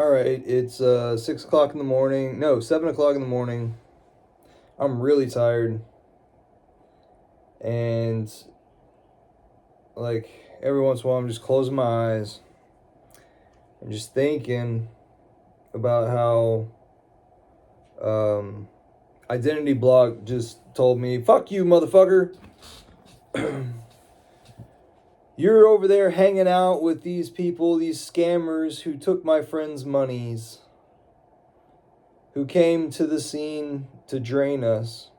All right, it's 6 o'clock in the morning. No, 7 o'clock in the morning. I'm really tired, and like every once in a while, I'm just closing my eyes and just thinking about how um, IDentityBlock just told me, "Fuck you, motherfucker." You're over there hanging out with these people, these scammers who took my friends' monies, who came to the scene to drain us.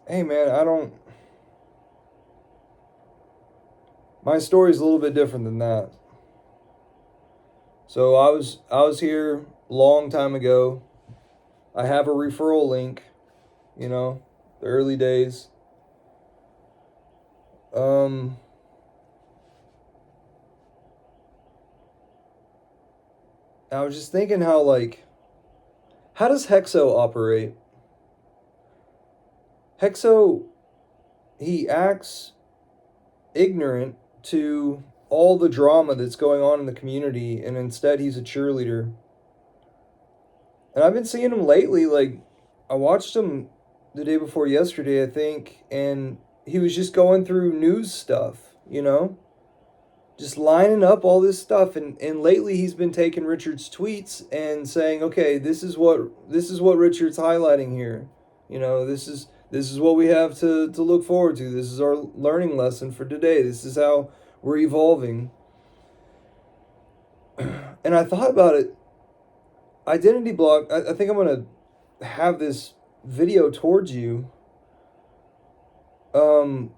Hey man, my story's a little bit different than that. So I was here long time ago. I have a referral link, the early days. Um I was just thinking how does Hexo operate? Hexo, he acts ignorant to all the drama that's going on in the community, and instead he's a cheerleader. And I've been seeing him lately, I watched him the day before yesterday, I think, and he was just going through news stuff. Just lining up all this stuff, and lately he's been taking Richard's tweets and saying, okay, this is what Richard's highlighting here. This is what we have to look forward to. This is our learning lesson for today. This is how we're evolving. And I thought about it. IDentityBlock, I think I'm gonna have this video towards you. Um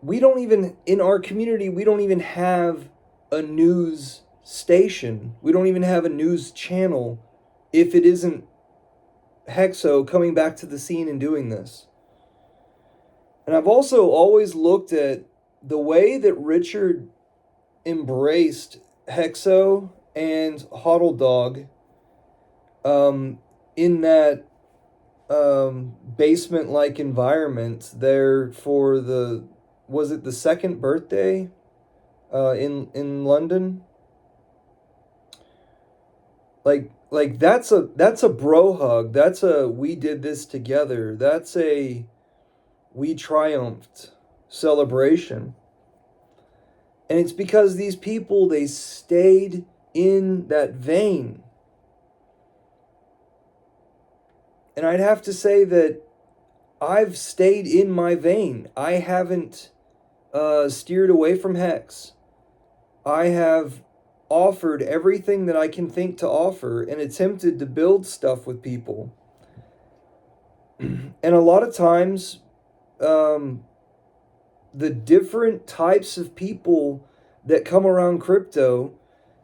we don't even, in our community, we don't even have a news station. We don't even have a news channel if it isn't Hexo coming back to the scene and doing this. And I've also always looked at the way that Richard embraced Hexo and Hodl Dog in that basement like environment there for the, was it the second birthday in London? Like that's a bro hug. That's a we did this together. That's a we triumphed celebration. And it's because these people, they stayed in that vein. And I'd have to say that I've stayed in my vein. I haven't steered away from Hex. I have offered everything that I can think to offer and attempted to build stuff with people. And a lot of times, the different types of people that come around crypto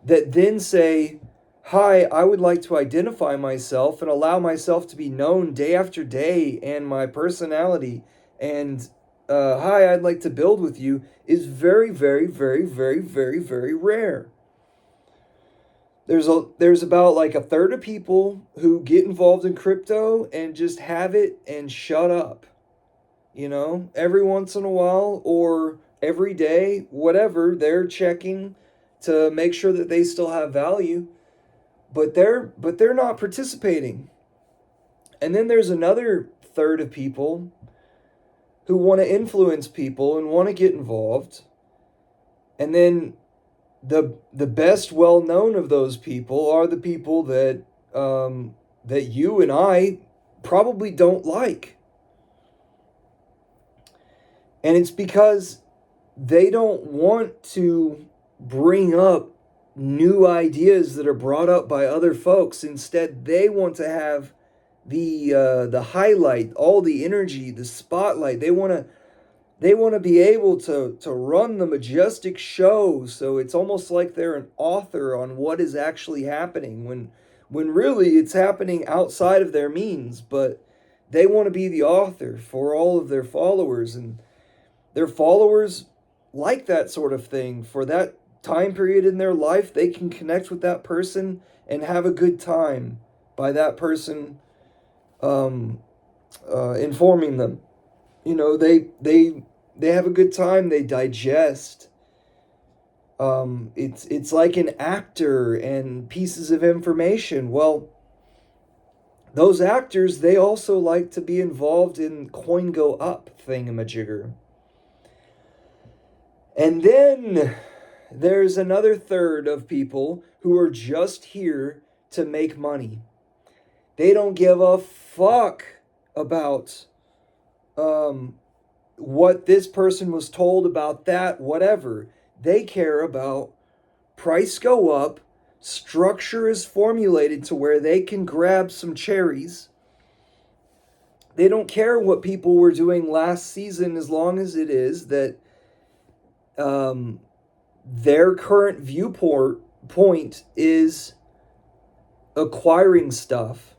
that then say, hi, I would like to identify myself and allow myself to be known day after day and my personality, and hi, I'd like to build with you, is very, very, very, very, very, very rare. There's about like a third of people who get involved in crypto and just have it and shut up. Every once in a while or every day, whatever, they're checking to make sure that they still have value, but they're not participating. And then there's another third of people who want to influence people and want to get involved. And then the best well known of those people are the people that that you and I probably don't like. And it's because they don't want to bring up new ideas that are brought up by other folks. Instead, they want to have the highlight, all the energy, the spotlight. They want to be able to run the majestic show, so it's almost like they're an author on what is actually happening when really it's happening outside of their means, but they want to be the author for all of their followers, and their followers like that sort of thing. For that time period in their life, they can connect with that person and have a good time by that person informing them. They have a good time. They digest It's like an actor and pieces of information. Well, those actors, they also like to be involved in coin go up thingamajigger. And then there's another third of people who are just here to make money. They don't give a fuck about what this person was told about that, whatever. They care about price go up, structure is formulated to where they can grab some cherries. They don't care what people were doing last season as long as it is that their current viewpoint is acquiring stuff.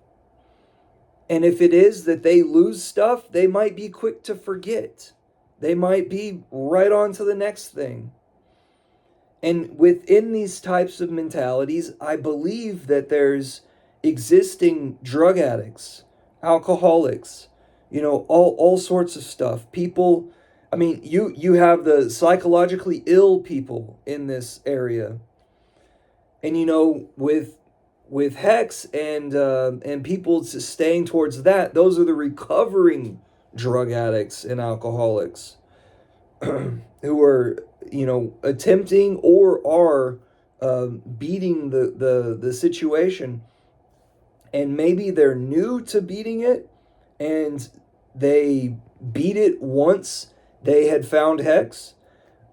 And if it is that they lose stuff, they might be quick to forget. They might be right on to the next thing. And within these types of mentalities, I believe that there's existing drug addicts, alcoholics, all sorts of stuff. People, I mean, you have the psychologically ill people in this area. And with Hex and people staying towards that, those are the recovering drug addicts and alcoholics who are attempting or are beating the situation, and maybe they're new to beating it, and they beat it once they had found Hex,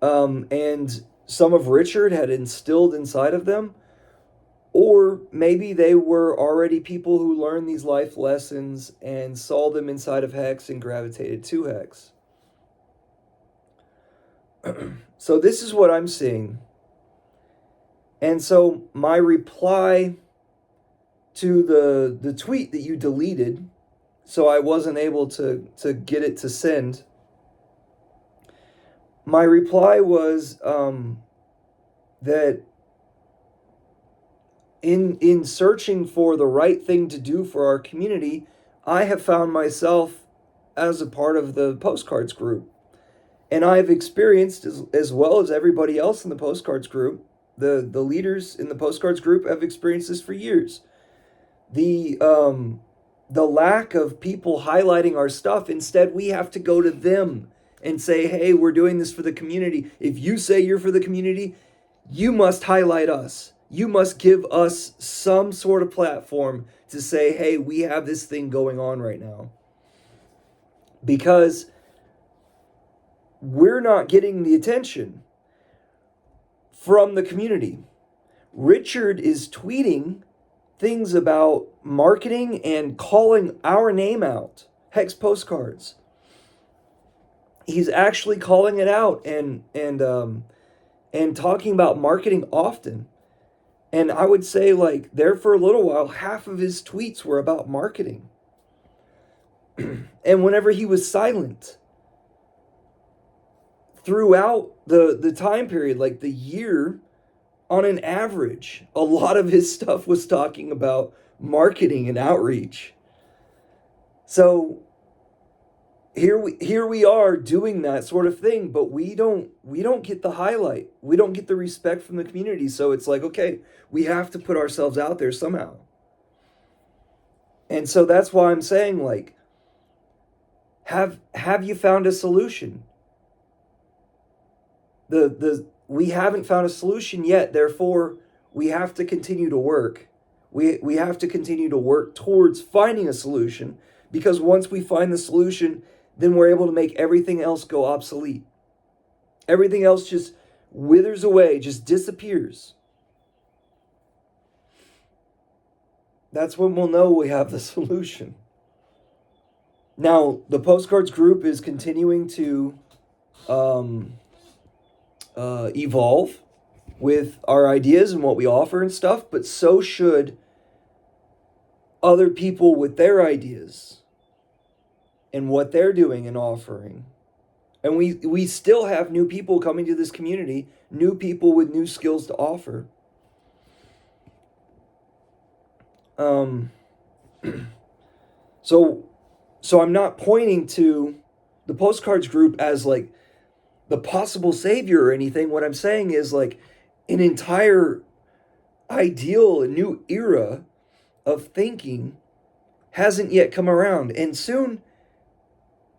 and some of Richard had instilled inside of them. Or maybe they were already people who learned these life lessons and saw them inside of Hex and gravitated to Hex. So this is what I'm seeing. And so my reply to the tweet that you deleted, so I wasn't able to get it to send, my reply was that in searching for the right thing to do for our community, I have found myself as a part of the postcards group. And I've experienced, as well as everybody else in the postcards group, the leaders in the postcards group have experienced this for years. The lack of people highlighting our stuff. Instead, we have to go to them and say, hey, we're doing this for the community. If you say you're for the community, you must highlight us. You must give us some sort of platform to say, hey, we have this thing going on right now. Because we're not getting the attention from the community. Richard is tweeting things about marketing and calling our name out, Hex Postcards. He's actually calling it out and talking about marketing often. And I would say, like, there for a little while, half of his tweets were about marketing. And whenever he was silent throughout the time period, like the year, on an average, a lot of his stuff was talking about marketing and outreach. So here we are doing that sort of thing, but we don't get the highlight. We don't get the respect from the community. So it's like, okay, we have to put ourselves out there somehow. And so that's why I'm saying, like, have you found a solution? We haven't found a solution yet, therefore we have to continue to work. We have to continue to work towards finding a solution, because once we find the solution, then we're able to make everything else go obsolete. Everything else just withers away, just disappears. That's when we'll know we have the solution. Now, the postcards group is continuing to evolve with our ideas and what we offer and stuff, but so should other people with their ideas and what they're doing and offering. And we still have new people coming to this community, new people with new skills to offer. So I'm not pointing to the postcards group as like the possible savior or anything. What I'm saying is, like, an entire ideal, a new era of thinking hasn't yet come around. And soon,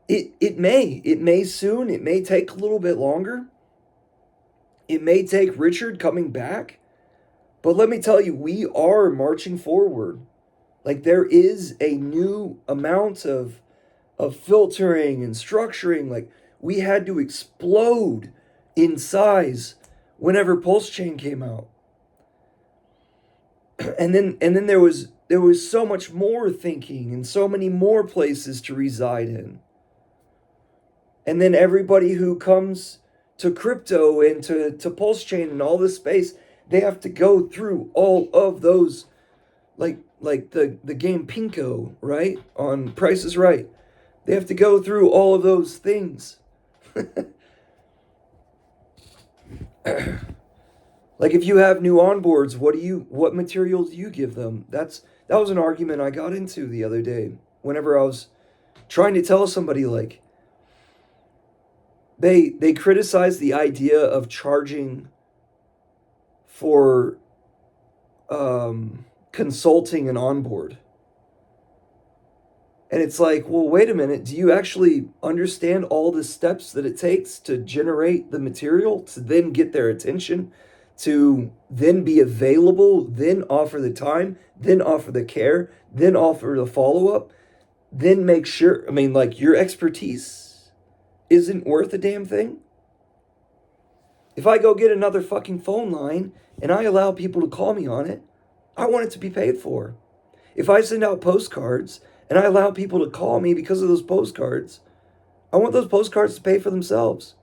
it may soon, it may take a little bit longer. It may take Richard coming back. But let me tell you, we are marching forward. Like, there is a new amount of filtering and structuring. Like, we had to explode in size whenever Pulse Chain came out. And then there was so much more thinking and so many more places to reside in. And then everybody who comes to crypto and to Pulse Chain and all this space, they have to go through all of those, like the game Pinko, right? On Price is Right. They have to go through all of those things. Like, if you have new onboards, what materials do you give them? That was an argument I got into the other day whenever I was trying to tell somebody, like, they criticize the idea of charging for consulting an onboard. And it's like, well, wait a minute. Do you actually understand all the steps that it takes to generate the material, to then get their attention, to then be available, then offer the time, then offer the care, then offer the follow-up, then make sure, I mean, like, your expertise isn't worth a damn thing? If I go get another fucking phone line and I allow people to call me on it, I want it to be paid for. If I send out postcards and I allow people to call me because of those postcards, I want those postcards to pay for themselves.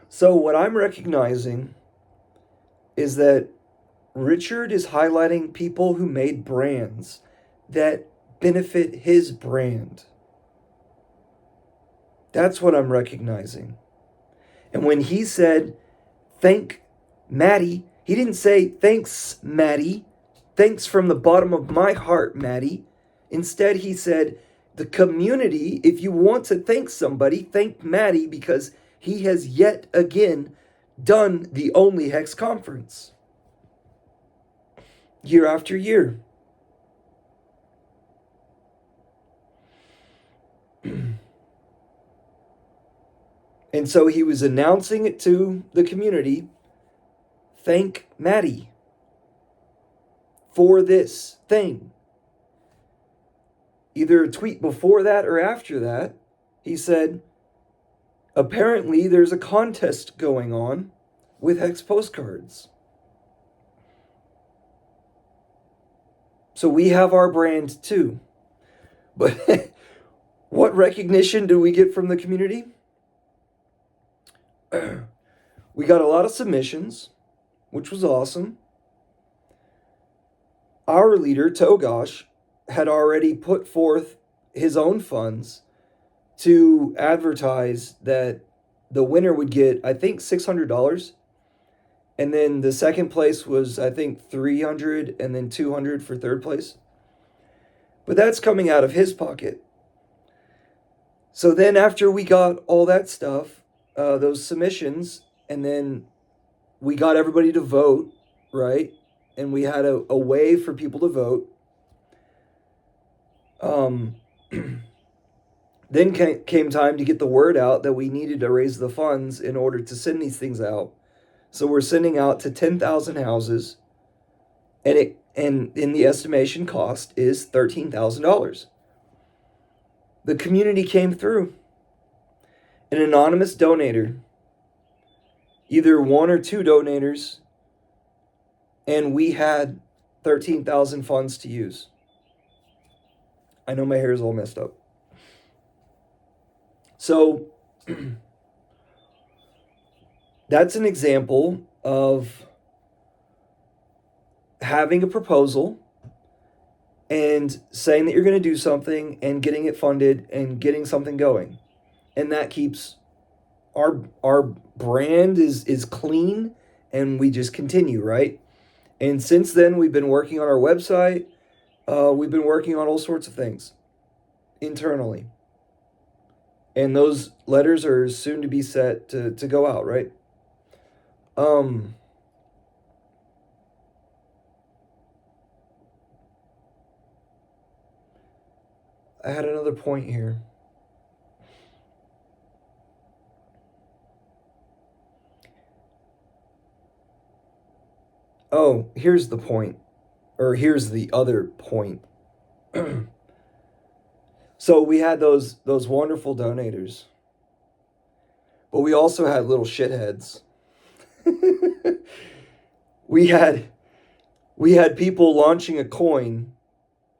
So what I'm recognizing is that Richard is highlighting people who made brands that benefit his brand. That's what I'm recognizing. And when he said, thank Maddie, he didn't say, thanks, Maddie. Thanks from the bottom of my heart, Maddie. Instead, he said, the community, if you want to thank somebody, thank Maddie, because he has yet again done the Only Hex conference. Year after year. And so he was announcing it to the community. Thank Maddie for this thing. Either a tweet before that or after that, he said, apparently there's a contest going on with Hex postcards. So we have our brand too. But what recognition do we get from the community? We got a lot of submissions, which was awesome. Our leader, Togosh, had already put forth his own funds to advertise that the winner would get, I think, $600. And then the second place was, I think, $300, and then $200 for third place. But that's coming out of his pocket. So then after we got all that stuff, those submissions, and then we got everybody to vote, right? And we had a way for people to vote. Then came time to get the word out that we needed to raise the funds in order to send these things out. So we're sending out to 10,000 houses, and in the estimation cost is $13,000. The community came through. An anonymous donator, either one or two donators, and we had 13,000 funds to use. I know my hair is all messed up. So that's an example of having a proposal and saying that you're going to do something and getting it funded and getting something going. And that keeps our brand is clean, and we just continue, right? And since then, we've been working on our website. We've been working on all sorts of things internally. And those letters are soon to be set to go out, right? I had another point here. Oh, here's the point. Or here's the other point. So we had those wonderful donators. But we also had little shitheads. we had we had people launching a coin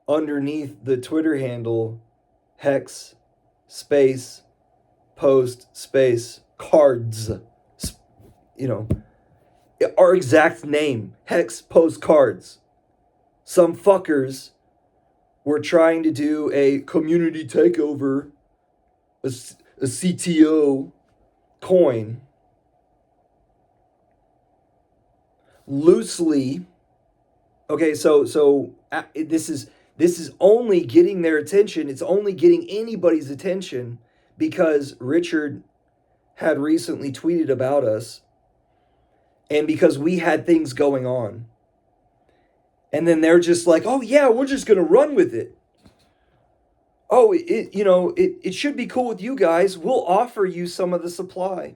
underneath the Twitter handle hex space post space cards. You know, our exact name, hex postcards. Some fuckers were trying to do a community takeover, a CTO coin, loosely. Okay, so this is only getting their attention. It's only getting anybody's attention because Richard had recently tweeted about us, and because we had things going on. And then they're just like, oh yeah, we're just gonna run with it. Oh, it should be cool with you guys. We'll offer you some of the supply.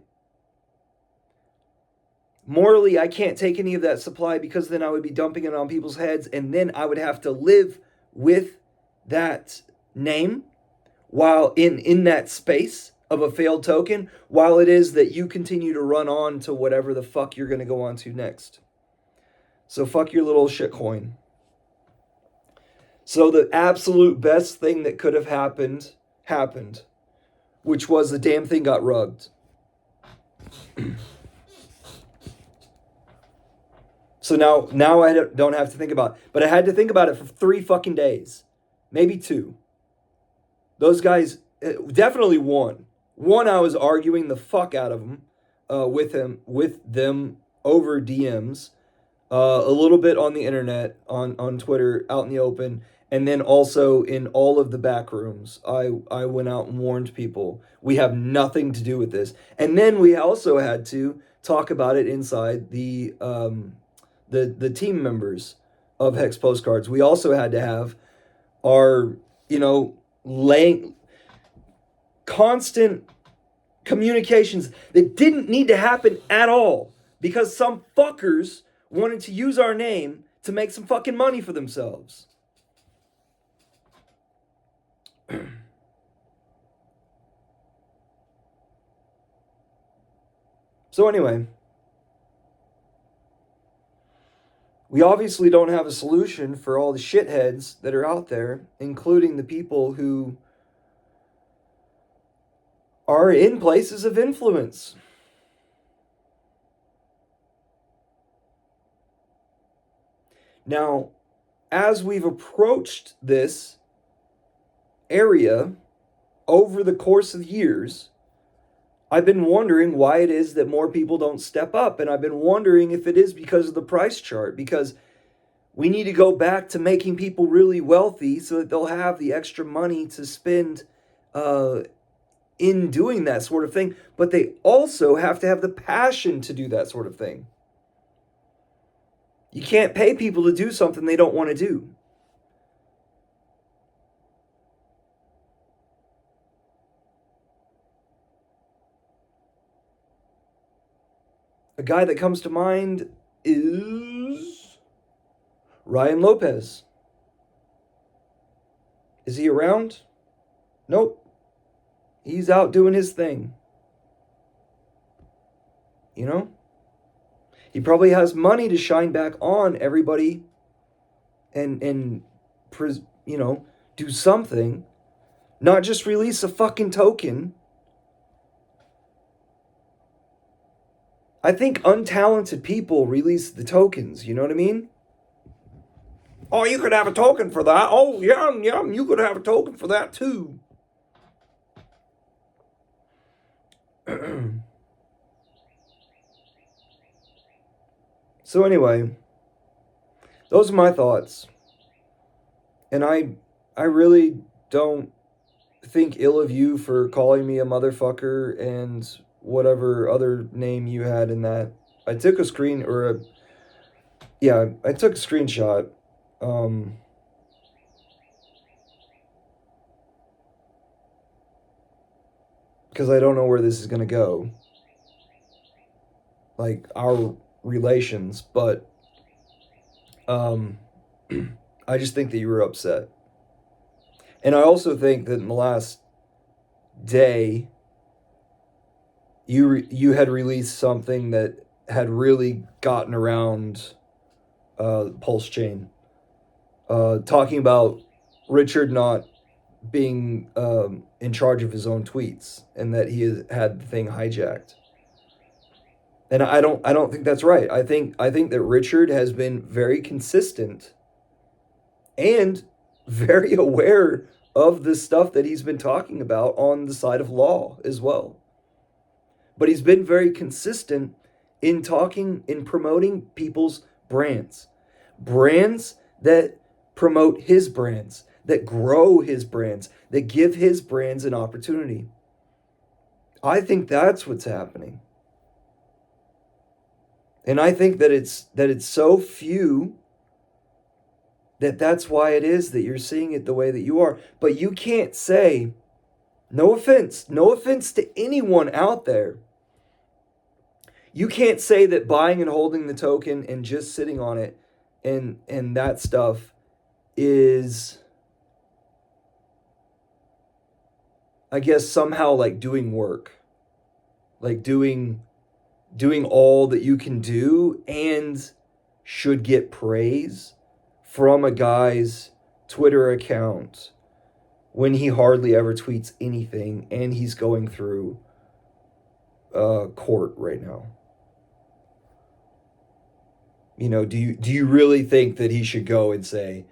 Morally, I can't take any of that supply because then I would be dumping it on people's heads, and then I would have to live with that name while in that space of a failed token, while it is that you continue to run on to whatever the fuck you're going to go on to next. So fuck your little shitcoin. So the absolute best thing that could have happened, which was the damn thing got rugged. So now I don't have to think about it. But I had to think about it for 3 fucking days. Maybe 2. Those guys, definitely 1. 1, I was arguing the fuck out of them, with them over DMs, a little bit on the internet, on Twitter, out in the open, and then also in all of the back rooms. I went out and warned people, we have nothing to do with this. And then we also had to talk about it inside the team members of Hex Postcards. We also had to have our, constant communications that didn't need to happen at all because some fuckers wanted to use our name to make some fucking money for themselves. So anyway, we obviously don't have a solution for all the shitheads that are out there, including the people who are in places of influence. Now, as we've approached this area over the course of years, I've been wondering why it is that more people don't step up. And I've been wondering if it is because of the price chart, because we need to go back to making people really wealthy so that they'll have the extra money to spend in doing that sort of thing. But they also have to have the passion to do that sort of thing. You can't pay people to do something they don't want to do. A guy that comes to mind is Ryan Lopez. Is he around? Nope. He's out doing his thing. You know? He probably has money to shine back on everybody and do something. Not just release a fucking token. I think untalented people release the tokens, you know what I mean? Oh, you could have a token for that. Oh, yeah, you could have a token for that too. So anyway, those are my thoughts. And I really don't think ill of you for calling me a motherfucker and whatever other name you had in that. I took a screen or a yeah, I took a screenshot. Um, because I don't know where this is gonna go. Like our relations, but I just think that you were upset. And I also think that in the last day, you had released something that had really gotten around Pulse Chain, talking about Richard not being in charge of his own tweets and that he has had the thing hijacked. And I don't think that's right. I think that Richard has been very consistent and very aware of the stuff that he's been talking about on the side of law as well. But he's been very consistent in talking, in promoting people's brands. Brands that promote his brands, that grow his brands, that give his brands an opportunity. I think that's what's happening. And I think that it's so few that that's why it is that you're seeing it the way that you are. But you can't say, no offense to anyone out there. You can't say that buying and holding the token and just sitting on it and that stuff is, I guess, somehow like doing work. Like doing all that you can do and should get praise from a guy's Twitter account when he hardly ever tweets anything and he's going through court right now. You know, do you really think that he should go and say,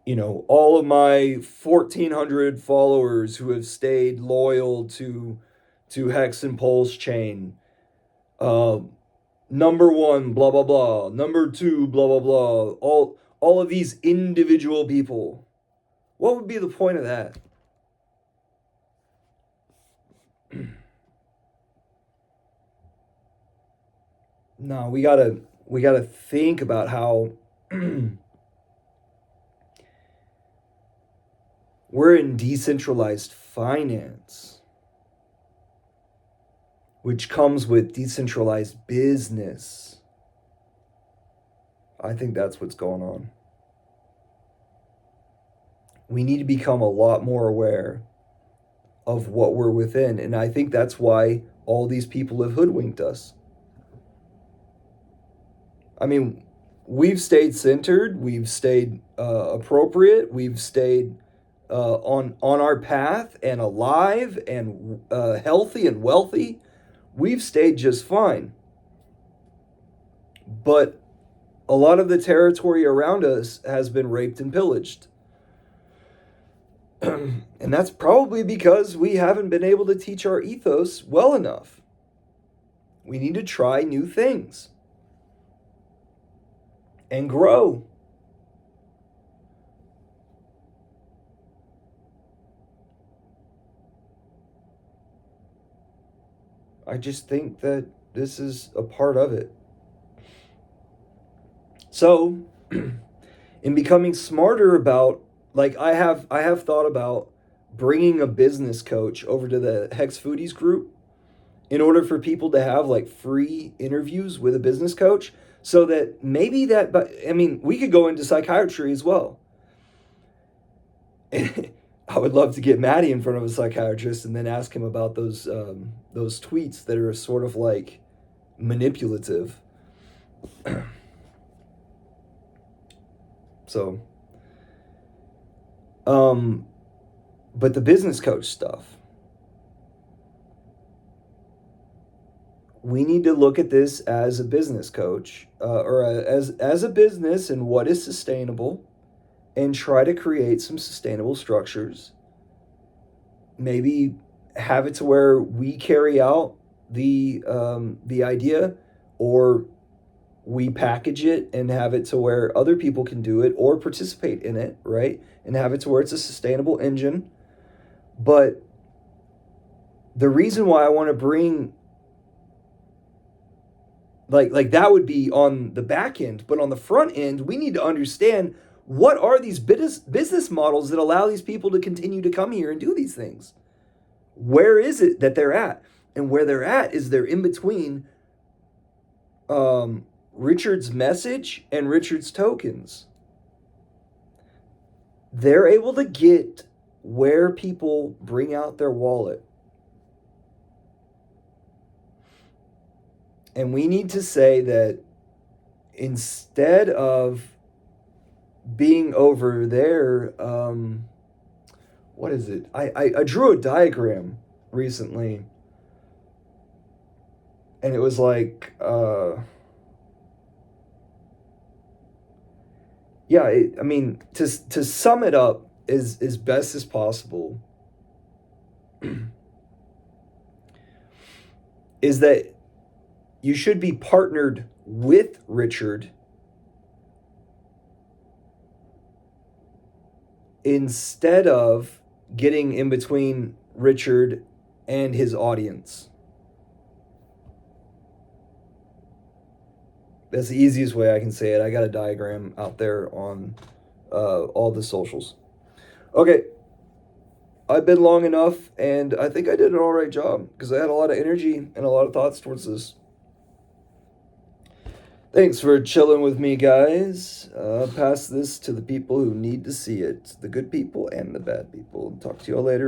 you know, all of my 1,400 followers who have stayed loyal to Hex and Pulse Chain, number one, blah blah blah, number two, blah blah blah, all of these individual people. What would be the point of that? No, we gotta think about how we're in decentralized finance, which comes with decentralized business. I think that's what's going on. We need to become a lot more aware of what we're within. And I think that's why all these people have hoodwinked us. I mean, we've stayed centered, we've stayed appropriate, we've stayed on our path and alive and healthy and wealthy. We've stayed just fine. But a lot of the territory around us has been raped and pillaged. And that's probably because we haven't been able to teach our ethos well enough. We need to try new things and grow. I just think that this is a part of it. So, in becoming smarter about, like, I have thought about bringing a business coach over to the Hex Foodies group in order for people to have like free interviews with a business coach, so that maybe that, but I mean, we could go into psychiatry as well. I would love to get Maddie in front of a psychiatrist and then ask him about those tweets that are sort of like manipulative. So, but the business coach stuff, we need to look at this as a business coach, as a business and what is sustainable, and try to create some sustainable structures. Maybe have it to where we carry out the idea, or we package it and have it to where other people can do it or participate in it, right? And have it to where it's a sustainable engine. But the reason why I want to bring like that would be on the back end, but on the front end, we need to understand what are these business models that allow these people to continue to come here and do these things. Where is it that they're at? And where they're at is they're in between Richard's message and Richard's tokens. They're able to get where people bring out their wallet. And we need to say that instead of being over there, what is it? I drew a diagram recently. And it was like, I mean, to sum it up as best as possible, is that you should be partnered with Richard instead of getting in between Richard and his audience. That's the easiest way I can say it. I got a diagram out there on all the socials. Okay. I've been long enough, and I think I did an all right job because I had a lot of energy and a lot of thoughts towards this. Thanks for chilling with me, guys. Pass this to the people who need to see it. The good people and the bad people. Talk to you all later.